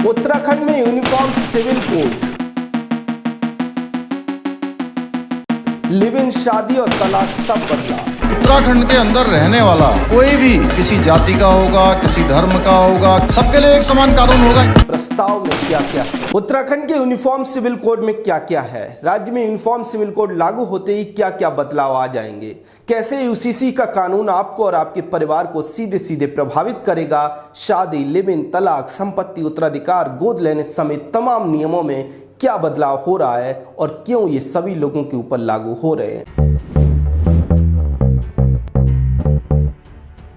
उत्तराखंड में uniform civil code, live in, शादी और तलाक सब बदला। उत्तराखंड के अंदर रहने वाला कोई भी किसी जाति का होगा, किसी धर्म का होगा, सबके लिए एक समान कानून होगा। प्रस्ताव में क्या क्या है? उत्तराखंड के यूनिफॉर्म सिविल कोड में क्या क्या है? राज्य में यूनिफॉर्म सिविल कोड लागू होते ही क्या क्या बदलाव आ जाएंगे? कैसे यूसीसी का कानून आपको और आपके परिवार को सीधे सीधे प्रभावित करेगा? शादी, लिव इन, तलाक, संपत्ति, उत्तराधिकार, गोद लेने समेत तमाम नियमों में क्या बदलाव हो रहा है और क्यों ये सभी लोगों के ऊपर लागू हो रहे हैं?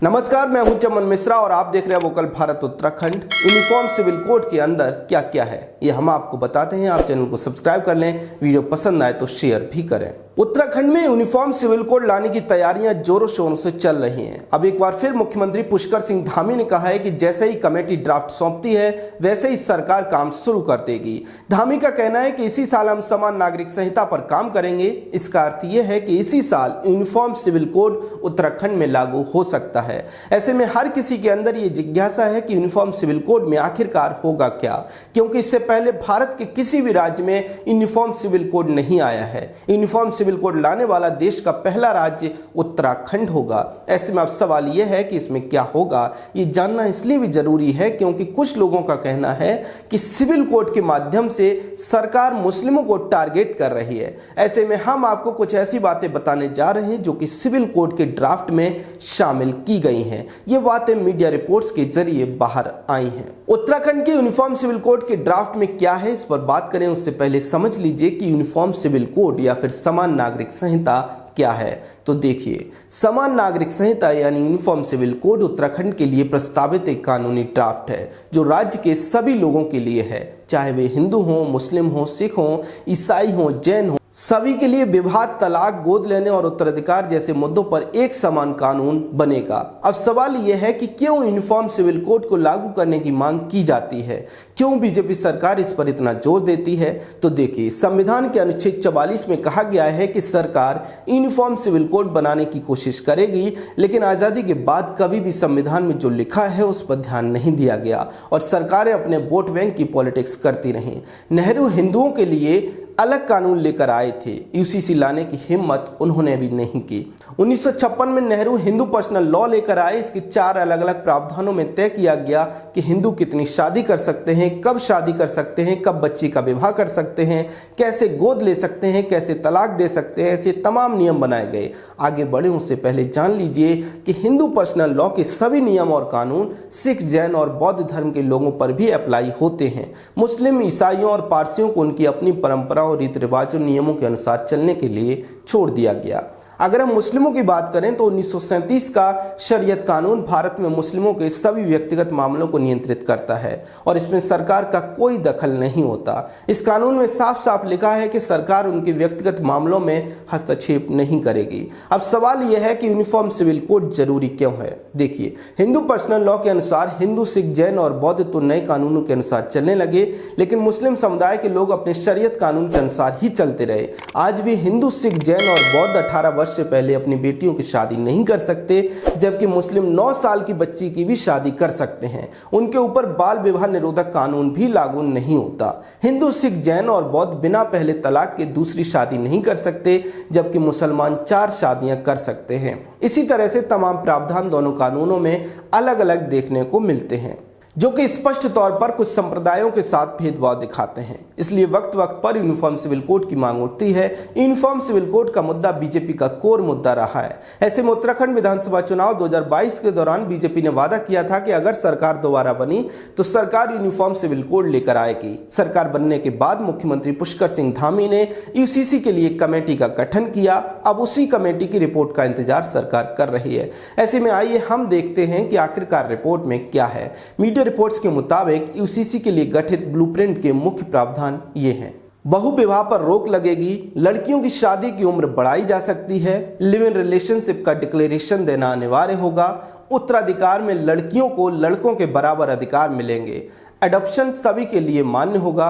नमस्कार, मैं हूं चमन मिश्रा और आप देख रहे हैं vocal Bharat Uttarakhand. Uniform civil code के अंदर क्या क्या है ये हम आपको बताते हैं। आप चैनल को सब्सक्राइब कर लें, वीडियो पसंद आए तो शेयर भी करें। उत्तराखंड में यूनिफॉर्म सिविल कोड लाने की तैयारियां जोरों शोरों से चल रही हैं। अब एक बार फिर मुख्यमंत्री पुष्कर सिंह धामी ने कहा है कि जैसे ही कमेटी ड्राफ्ट सौंपती है वैसे ही सरकार काम शुरू कर देगी। धामी का कहना है कि इसी साल हम समान नागरिक संहिता पर काम करेंगे। इसका अर्थ यह है कि इसी साल यूनिफॉर्म सिविल कोड उत्तराखंड में लागू हो सकता है। ऐसे में हर किसी के अंदर ये जिज्ञासा है कि यूनिफॉर्म सिविल कोड में आखिरकार होगा क्या, क्योंकि इससे पहले भारत के किसी भी राज्य में यूनिफॉर्म सिविल कोड नहीं आया है। यूनिफॉर्म सिविल कोड लाने वाला देश का पहला राज्य उत्तराखंड होगा। ऐसे में अब सवाल यह है कि इसमें क्या होगा। ये जानना इसलिए भी जरूरी है क्योंकि कुछ लोगों का कहना है कि सिविल कोड के माध्यम से सरकार मुस्लिमों को टारगेट कर रही है। ऐसे में हम आपको कुछ ऐसी बातें बताने जा रहे हैं जो कि सिविल कोड के ड्राफ्ट में शामिल की गई हैं। ये बातें मीडिया रिपोर्ट्स के जरिए बाहर आई हैं। उत्तराखंड के यूनिफॉर्म सिविल कोड के ड्राफ्ट में क्या है, इस पर बात करें उससे पहले समझ लीजिए कि यूनिफॉर्म सिविल कोड या फिर समान नागरिक संहिता क्या है। तो देखिए, समान नागरिक संहिता यानी यूनिफॉर्म सिविल कोड उत्तराखंड के लिए प्रस्तावित एक कानूनी ड्राफ्ट है जो राज्य के सभी लोगों के लिए है, चाहे वे हिंदू हो, मुस्लिम हो, सिख हो, ईसाई हो, जैन हो। सभी के लिए विवाह, तलाक, गोद लेने और उत्तराधिकार जैसे मुद्दों पर एक समान कानून बनेगा। अब सवाल यह है कि क्यों यूनिफॉर्म सिविल कोड को लागू करने की मांग की जाती है, क्यों बीजेपी सरकार इस पर इतना जोर देती है। तो देखिए, संविधान के अनुच्छेद 44 में कहा गया है कि सरकार यूनिफॉर्म सिविल कोड बनाने की कोशिश करेगी, लेकिन आज़ादी के बाद कभी भी संविधान में जो लिखा है उस पर ध्यान नहीं दिया गया और सरकारें अपने वोट बैंक की पॉलिटिक्स करती रहीं। नेहरू हिंदुओं के लिए अलग कानून लेकर आए थे, यूसीसी लाने की हिम्मत उन्होंने भी नहीं की। 1956 में नेहरू हिंदू पर्सनल लॉ लेकर आए। इसके 4 अलग अलग प्रावधानों में तय किया गया कि हिंदू कितनी शादी कर सकते हैं, कब शादी कर सकते हैं, कब बच्ची का विवाह कर सकते हैं, कैसे गोद ले सकते हैं, कैसे तलाक दे सकते हैं। ऐसे तमाम नियम बनाए गए। आगे बढ़े उससे पहले जान लीजिए कि हिंदू पर्सनल लॉ के सभी नियम और कानून सिख, जैन और बौद्ध धर्म के लोगों पर भी अप्लाई होते हैं। मुस्लिम, ईसाइयों और पारसियों को उनकी अपनी परंपरा और रीति रिवाजों, नियमों के अनुसार चलने के लिए छोड़ दिया गया। अगर हम मुस्लिमों की बात करें तो 1937 का शरीयत कानून भारत में मुस्लिमों के सभी व्यक्तिगत मामलों को नियंत्रित करता है और इसमें सरकार का कोई दखल नहीं होता। इस कानून में साफ साफ लिखा है कि सरकार उनके व्यक्तिगत मामलों में हस्तक्षेप नहीं करेगी। अब सवाल यह है कि यूनिफॉर्म सिविल कोड जरूरी क्यों है। देखिए, हिंदू पर्सनल लॉ के अनुसार हिंदू, सिख, जैन और बौद्ध तो नए कानूनों के अनुसार चलने लगे, लेकिन मुस्लिम समुदाय के लोग अपने शरीयत कानून के अनुसार ही चलते रहे। आज भी हिंदू, सिख, जैन और बौद्ध 18 से पहले अपनी बेटियों की शादी नहीं कर सकते, जबकि मुस्लिम 9 साल की बच्ची की भी शादी कर सकते हैं। उनके ऊपर बाल विवाह निरोधक कानून भी लागू नहीं होता। हिंदू, सिख, जैन और बौद्ध बिना पहले तलाक के दूसरी शादी नहीं कर सकते, जबकि मुसलमान 4 शादियां कर सकते हैं। इसी तरह से तमाम प्रावधान दोनों कानूनों में अलग अलग देखने को मिलते हैं, जो कि स्पष्ट तौर पर कुछ संप्रदायों के साथ भेदभाव दिखाते हैं। इसलिए वक्त वक्त पर यूनिफॉर्म सिविल कोड की मांग उठती है। यूनिफॉर्म सिविल कोड का मुद्दा बीजेपी का कोर मुद्दा रहा है। ऐसे में उत्तराखंड विधानसभा चुनाव 2022 के दौरान बीजेपी ने वादा किया था कि अगर सरकार दोबारा बनी तो सरकार यूनिफॉर्म सिविल कोड लेकर आएगी। सरकार बनने के बाद मुख्यमंत्री पुष्कर सिंह धामी ने यूसीसी के लिए कमेटी का गठन किया। अब उसी कमेटी की रिपोर्ट का इंतजार सरकार कर रही है। ऐसे में आइए हम देखते हैं कि आखिरकार रिपोर्ट में क्या है। मीडिया रिपोर्ट्स के मुताबिक यूसीसी के लिए गठित ब्लूप्रिंट के मुख्य प्रावधान ये हैं। बहु विवाह पर रोक लगेगी, लड़कियों की शादी की उम्र बढ़ाई जा सकती है, लिव इन रिलेशनशिप का डिक्लेरेशन देना अनिवार्य होगा, उत्तराधिकार में लड़कियों को लड़कों के बराबर अधिकार मिलेंगे, एडॉप्शन सभी के लिए मान्य होगा,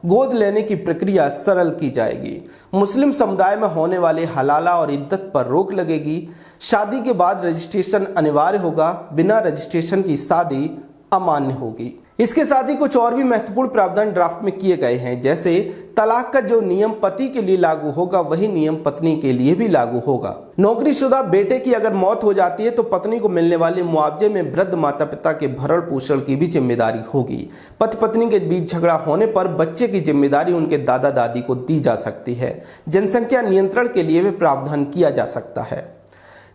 गोद लेने की प्रक्रिया सरल की जाएगी, मुस्लिम समुदाय में होने वाले हलाला और इद्दत पर रोक लगेगी, शादी के बाद रजिस्ट्रेशन अनिवार्य होगा, बिना रजिस्ट्रेशन की शादी अमान्य होगी। इसके साथ ही कुछ और भी महत्वपूर्ण प्रावधान ड्राफ्ट में किए गए हैं, जैसे तलाक का जो नियम पति के लिए लागू होगा वही नियम पत्नी के लिए भी लागू होगा। नौकरीशुदा बेटे की अगर मौत हो जाती है तो पत्नी को मिलने वाले मुआवजे में वृद्ध माता पिता के भरण पोषण की भी जिम्मेदारी होगी। पति पत्नी के बीच झगड़ा होने पर बच्चे की जिम्मेदारी उनके दादा दादी को दी जा सकती है। जनसंख्या नियंत्रण के लिए भी प्रावधान किया जा सकता है।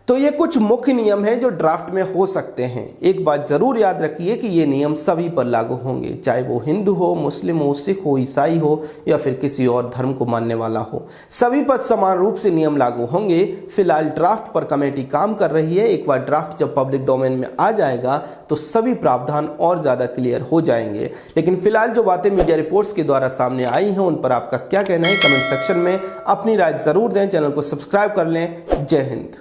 तो ये कुछ मुख्य नियम हैं जो ड्राफ्ट में हो सकते हैं। एक बात जरूर याद रखिए कि ये नियम सभी पर लागू होंगे, चाहे वो हिंदू हो, मुस्लिम हो, सिख हो, ईसाई हो या फिर किसी और धर्म को मानने वाला हो, सभी पर समान रूप से नियम लागू होंगे। फिलहाल ड्राफ्ट पर कमेटी काम कर रही है। एक बार ड्राफ्ट जब पब्लिक डोमेन में आ जाएगा तो सभी प्रावधान और ज्यादा क्लियर हो जाएंगे। लेकिन फिलहाल जो बातें मीडिया रिपोर्ट्स के द्वारा सामने आई हैं उन पर आपका क्या कहना है, कमेंट सेक्शन में अपनी राय जरूर दें। चैनल को सब्सक्राइब कर लें। जय हिंद।